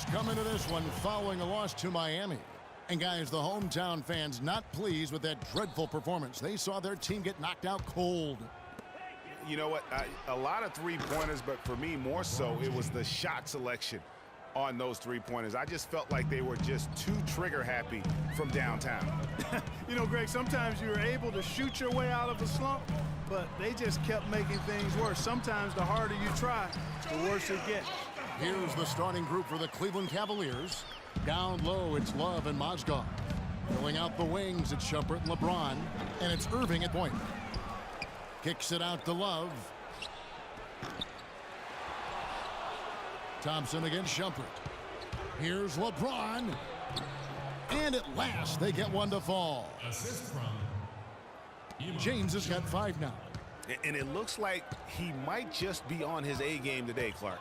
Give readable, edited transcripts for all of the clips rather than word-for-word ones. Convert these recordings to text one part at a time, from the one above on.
76ers come into this one following a loss to Miami. And guys, the hometown fans not pleased with that dreadful performance. They saw their team get knocked out cold. You know what? A lot of three-pointers, but for me more so, it was the shot selection on those three-pointers. I just felt like they were just too trigger-happy from downtown. You know, Greg, sometimes you're able to shoot your way out of a slump, but they just kept making things worse. Sometimes the harder you try, the worse it gets. Here's the starting group for the Cleveland Cavaliers. Down low, it's Love and Mozgov. Filling out the wings, it's Shumpert and LeBron. And it's Irving at point. Kicks it out to Love. Thompson against Shumpert. Here's LeBron. And at last, they get one to fall. Assist from James has got 5 now. And it looks like he might just be on his A game today, Clark.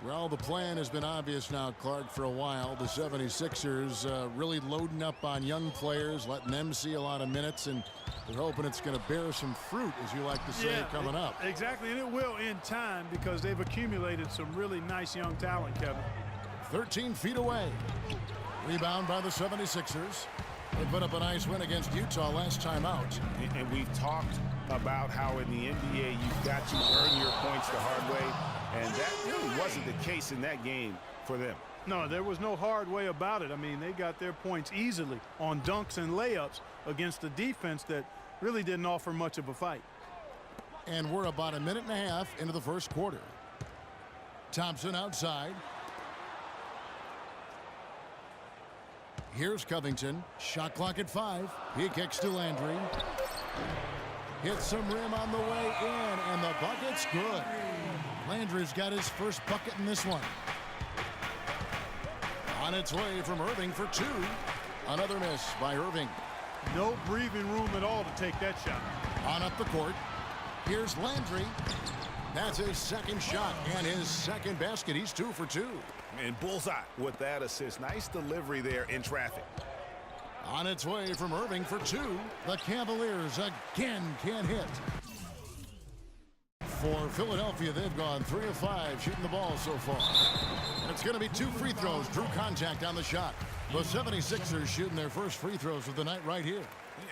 Well, the plan has been obvious now, Clark, for a while. The 76ers really loading up on young players, letting them see a lot of minutes, and they're hoping it's going to bear some fruit, as you like to say, coming up. Exactly, and it will in time because they've accumulated some really nice young talent, Kevin. 13 feet away. Rebound by the 76ers. They put up a nice win against Utah last time out. And we've talked about how in the NBA you've got to earn your points the hard way. And that really wasn't the case in that game for them. No, there was no hard way about it. I mean, they got their points easily on dunks and layups against a defense that really didn't offer much of a fight. And we're about a minute and a half into the first quarter. Thompson outside. Here's Covington. Shot clock at 5. He kicks to Landry. Hits some rim on the way in, and the bucket's good. Landry's got his first bucket in this one. On its way from Irving for 2. Another miss by Irving. No breathing room at all to take that shot. On up the court. Here's Landry. That's his second shot and his second basket. He's 2 for 2. And bullseye with that assist. Nice delivery there in traffic. On its way from Irving for 2. The Cavaliers again can't hit. For Philadelphia, they've gone 3 of 5 shooting the ball so far. And it's going to be 2 free throws. Drew contact on the shot. The 76ers shooting their first free throws of the night right here.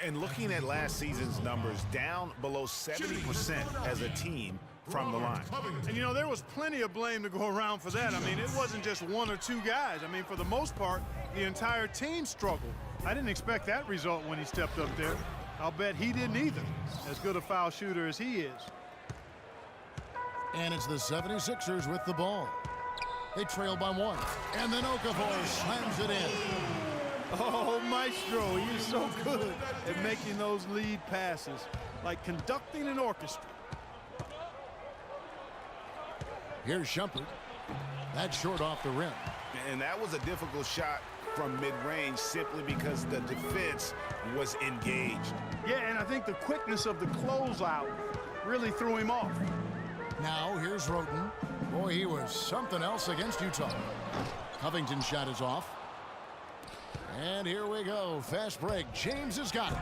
And looking at last season's numbers, down below 70% as a team from the line. And, you know, there was plenty of blame to go around for that. I mean, it wasn't just 1 or 2 guys. I mean, for the most part, the entire team struggled. I didn't expect that result when he stepped up there. I'll bet he didn't either, as good a foul shooter as he is. And it's the 76ers with the ball. They trail by 1. And then Okafor slams it in. Oh, Maestro, he is so good at making those lead passes, like conducting an orchestra. Here's Shumpert. That's short off the rim. And that was a difficult shot from mid-range simply because the defense was engaged. Yeah, and I think the quickness of the closeout really threw him off. Now here's Roten. Boy, he was something else against Utah. Covington's shot is off. And here we go. Fast break. James has got it.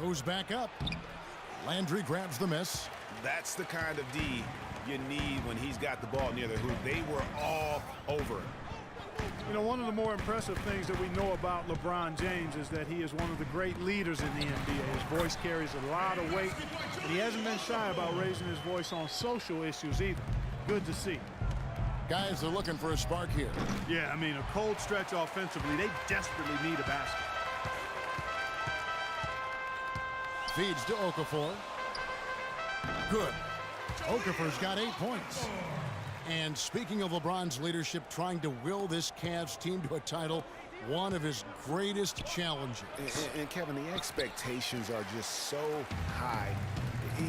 Goes back up. Landry grabs the miss. That's the kind of D you need when he's got the ball near the hoop. They were all over it. You know, one of the more impressive things that we know about LeBron James is that he is one of the great leaders in the NBA. His voice carries a lot of weight, and he hasn't been shy about raising his voice on social issues either. Good to see. Guys are looking for a spark here. Yeah, I mean, a cold stretch offensively. They desperately need a basket. Feeds to Okafor. Good. Okafor's got 8 points. And speaking of LeBron's leadership, trying to will this Cavs team to a title, one of his greatest challenges. And Kevin, the expectations are just so high.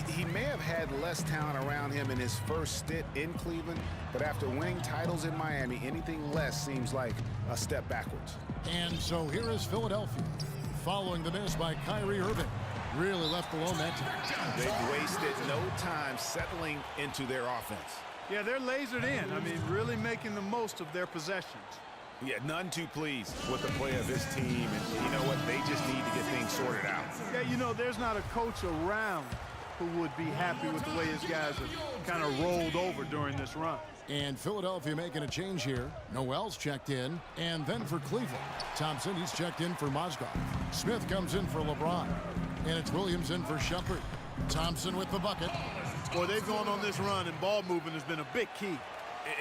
He may have had less talent around him in his first stint in Cleveland, but after winning titles in Miami, anything less seems like a step backwards. And so here is Philadelphia, following the miss by Kyrie Irving. Really left alone that time. They've wasted no time settling into their offense. Yeah, they're lasered in. I mean, really making the most of their possessions. Yeah, none too pleased with the play of this team. And you know what? They just need to get things sorted out. Yeah, you know, there's not a coach around who would be happy with the way his guys have kind of rolled over during this run. And Philadelphia making a change here. Noel's checked in. And then for Cleveland, Thompson, he's checked in for Mozgov. Smith comes in for LeBron. And it's Williams in for Shumpert. Thompson with the bucket. Boy, they've gone on this run, and ball movement has been a big key.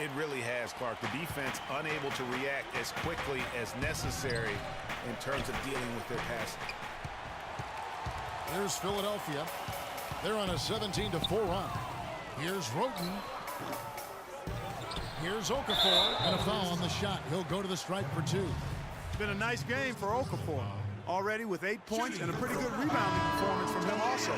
It really has, Clark. The defense unable to react as quickly as necessary in terms of dealing with their passing. Here's Philadelphia. They're on a 17-4 run. Here's Roten. Here's Okafor, and a foul on the shot. He'll go to the stripe for 2. It's been a nice game for Okafor. Already with 8 points and a pretty good rebounding performance from him also.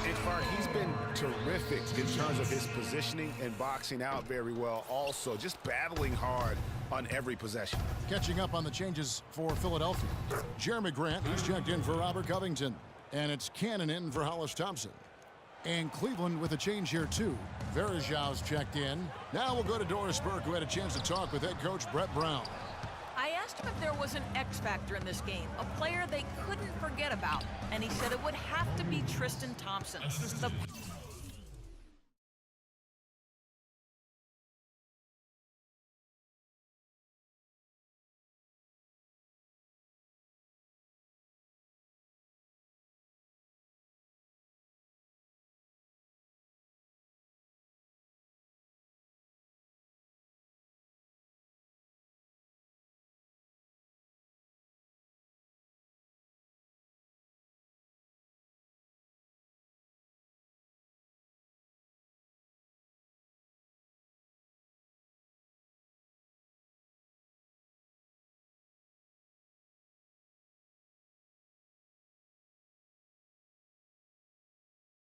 And Clark, he's been terrific in terms of his positioning and boxing out very well also. Just battling hard on every possession. Catching up on the changes for Philadelphia. Jeremy Grant, he's checked in for Robert Covington. And it's Cannon in for Hollis Thompson. And Cleveland with a change here, too. Verajau's checked in. Now we'll go to Doris Burke, who had a chance to talk with head coach Brett Brown. I asked him if there was an X factor in this game, a player they couldn't forget about, and he said it would have to be Tristan Thompson. The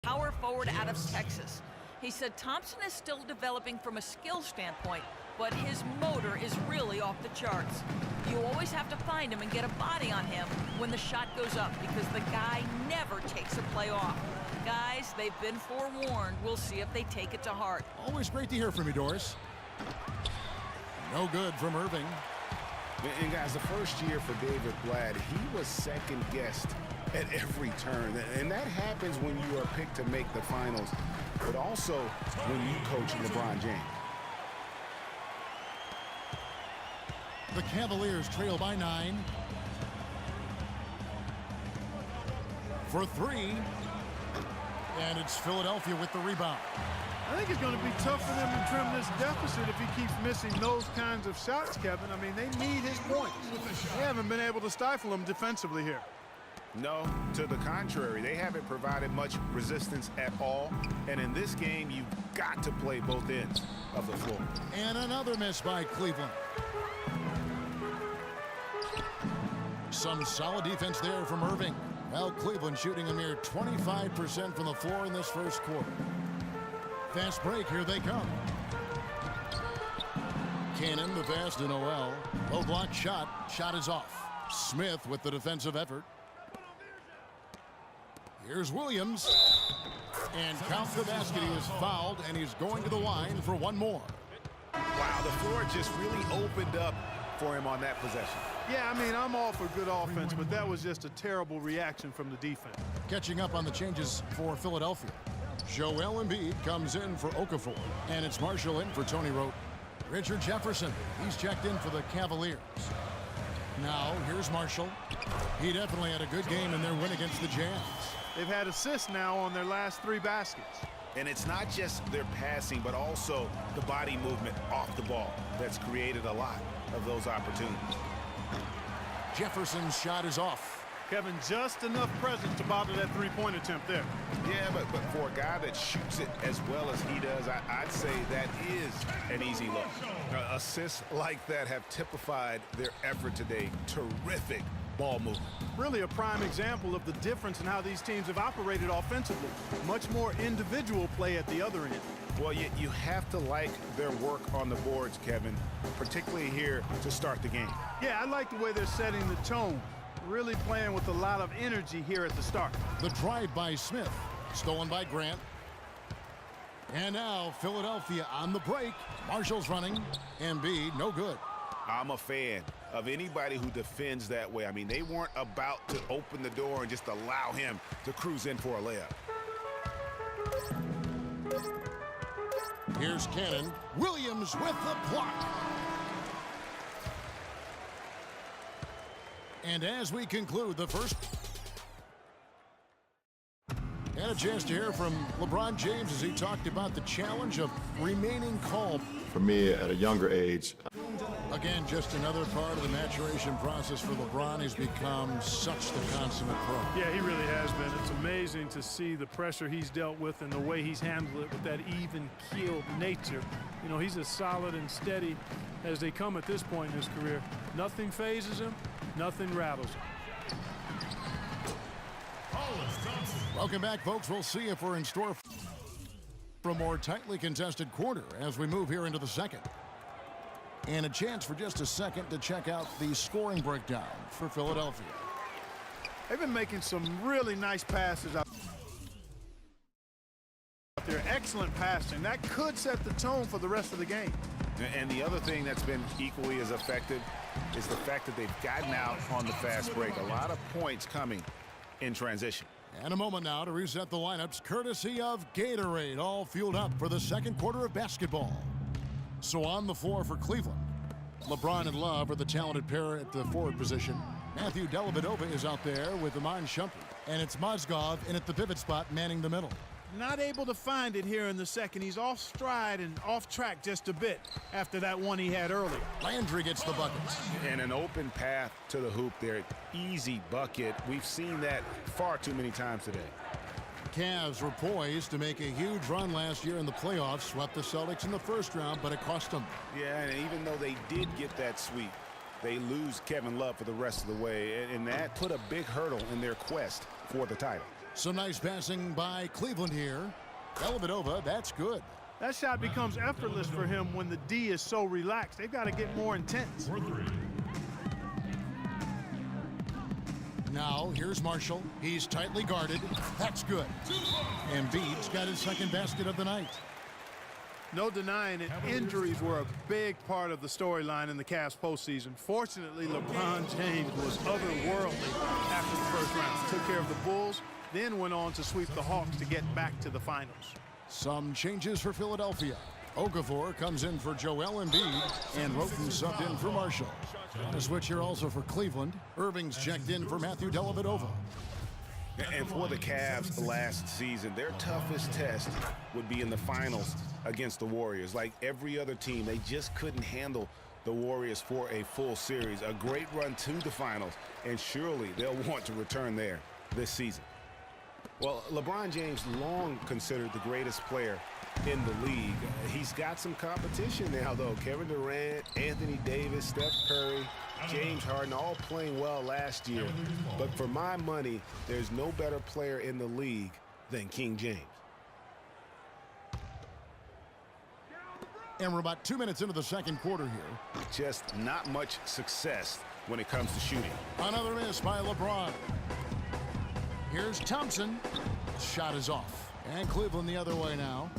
power forward out of Texas. He said Thompson is still developing from a skill standpoint, but his motor is really off the charts. You always have to find him and get a body on him when the shot goes up because the guy never takes a play off. Guys, they've been forewarned. We'll see if they take it to heart. Always great to hear from you, Doris. No good from Irving. And guys, the first year for David Blatt, he was second-guessed at every turn. And that happens when you are picked to make the finals, but also when you coach LeBron James. The Cavaliers trail by 9. For 3. And it's Philadelphia with the rebound. I think it's going to be tough for them to trim this deficit if he keeps missing those kinds of shots, Kevin. I mean, they need his points. They haven't been able to stifle him defensively here. No, to the contrary. They haven't provided much resistance at all. And in this game, you've got to play both ends of the floor. And another miss by Cleveland. Some solid defense there from Irving. Well, Cleveland shooting a mere 25% from the floor in this first quarter. Fast break, here they come. Cannon, the pass to Noel. Low block shot. Shot is off. Smith with the defensive effort. Here's Williams. And count the basket. He is fouled, and he's going to the line for one more. Wow, the floor just really opened up for him on that possession. Yeah, I mean, I'm all for good offense, but that was just a terrible reaction from the defense. Catching up on the changes for Philadelphia. Joel Embiid comes in for Okafor, and it's Marshall in for Tony Rote. Richard Jefferson, he's checked in for the Cavaliers. Now, here's Marshall. He definitely had a good game in their win against the Jazz. They've had assists now on their last 3 baskets. And it's not just their passing, but also the body movement off the ball that's created a lot of those opportunities. Jefferson's shot is off. Kevin, just enough presence to bother that 3-point attempt there. Yeah, but for a guy that shoots it as well as he does, I'd say that is an easy look. Assists like that have typified their effort today. Terrific ball movement. Really a prime example of the difference in how these teams have operated offensively. Much more individual play at the other end. Well, you have to like their work on the boards, Kevin, particularly here to start the game. Yeah, I like the way they're setting the tone. Really playing with a lot of energy here at the start. The drive by Smith, stolen by Grant. And now Philadelphia on the break. Marshall's running. Embiid, no good. I'm a fan of anybody who defends that way. I mean, they weren't about to open the door and just allow him to cruise in for a layup. Here's Cannon. Williams with the block. And as we conclude the first, and a chance to hear from LeBron James as he talked about the challenge of remaining calm. For me, at a younger age. Again, just another part of the maturation process for LeBron. He's become such the consummate pro. Yeah, he really has been. It's amazing to see the pressure he's dealt with and the way he's handled it with that even-keeled nature. You know, he's as solid and steady as they come at this point in his career. Nothing phases him, nothing rattles him. Welcome back, folks. We'll see if we're in store for a more tightly contested quarter as we move here into the second. And a chance for just a second to check out the scoring breakdown for Philadelphia. They've been making some really nice passes out there. Excellent passing. That could set the tone for the rest of the game. And the other thing that's been equally as effective is the fact that they've gotten out on the fast break. A lot of points coming in transition. And a moment now to reset the lineups courtesy of Gatorade, all fueled up for the second quarter of basketball. So on the floor for Cleveland, LeBron and Love are the talented pair at the forward position. Matthew Dellavedova is out there with Iman Shumpert, and it's Mozgov in at the pivot spot manning the middle. Not able to find it here in the second. He's off stride and off track just a bit after that one he had earlier. Landry gets the buckets. And an open path to the hoop there. Easy bucket. We've seen that far too many times today. Cavs were poised to make a huge run last year in the playoffs, swept the Celtics in the first round, but it cost them. Yeah, and even though they did get that sweep, they lose Kevin Love for the rest of the way, and that put a big hurdle in their quest for the title. Some nice passing by Cleveland here. Dellavedova, that's good. That shot becomes effortless for him when the D is so relaxed. They've got to get more intense. Now, here's Marshall. He's tightly guarded. That's good. Embiid's got his second basket of the night. No denying it, injuries were a big part of the storyline in the Cavs postseason. Fortunately, LeBron James was otherworldly after the first round. Took care of the Bulls, then went on to sweep the Hawks to get back to the finals. Some changes for Philadelphia. Okafor comes in for Joel Embiid, and Roten subbed in for Marshall. A switch here also for Cleveland. Irving's checked in for Matthew Dellavedova. And for the Cavs last season, their toughest test would be in the finals against the Warriors. Like every other team, they just couldn't handle the Warriors for a full series. A great run to the finals, and surely they'll want to return there this season. Well, LeBron James, long considered the greatest player in the league. He's got some competition now, though. Kevin Durant, Anthony Davis, Steph Curry, James Harden, all playing well last year. But for my money, there's no better player in the league than King James. And we're about 2 minutes into the second quarter here. Just not much success when it comes to shooting. Another miss by LeBron. Here's Thompson. Shot is off. And Cleveland the other way now.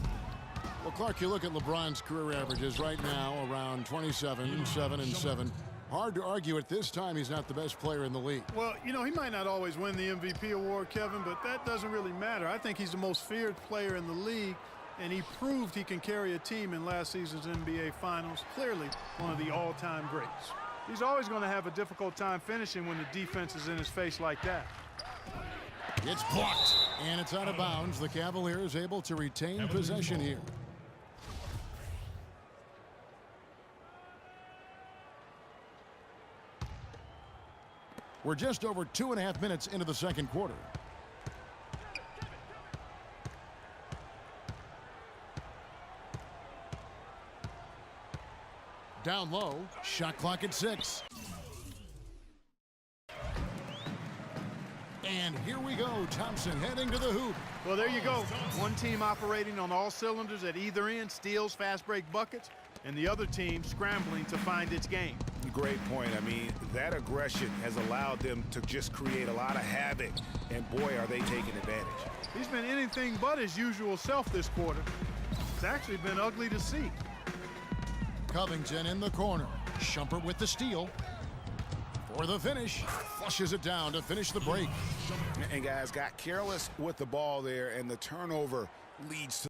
Well, Clark, you look at LeBron's career averages right now around 27, 7, and 7. Hard to argue at this time he's not the best player in the league. Well, you know, he might not always win the MVP award, Kevin, but that doesn't really matter. I think he's the most feared player in the league, and he proved he can carry a team in last season's NBA Finals. Clearly one of the all-time greats. He's always going to have a difficult time finishing when the defense is in his face like that. It's blocked, and it's out of bounds. The Cavaliers able to retain possession here. We're just over 2.5 minutes into the second quarter. Down low, shot clock at 6. And here we go, Thompson heading to the hoop. Well, there you go. One team operating on all cylinders at either end, steals, fast break buckets, and the other team scrambling to find its game. Great point. I mean, that aggression has allowed them to just create a lot of havoc, and boy, are they taking advantage. He's been anything but his usual self this quarter. It's actually been ugly to see. Covington in the corner. Shumpert with the steal. For the finish, flushes it down to finish the break. And guys got careless with the ball there, and the turnover leads to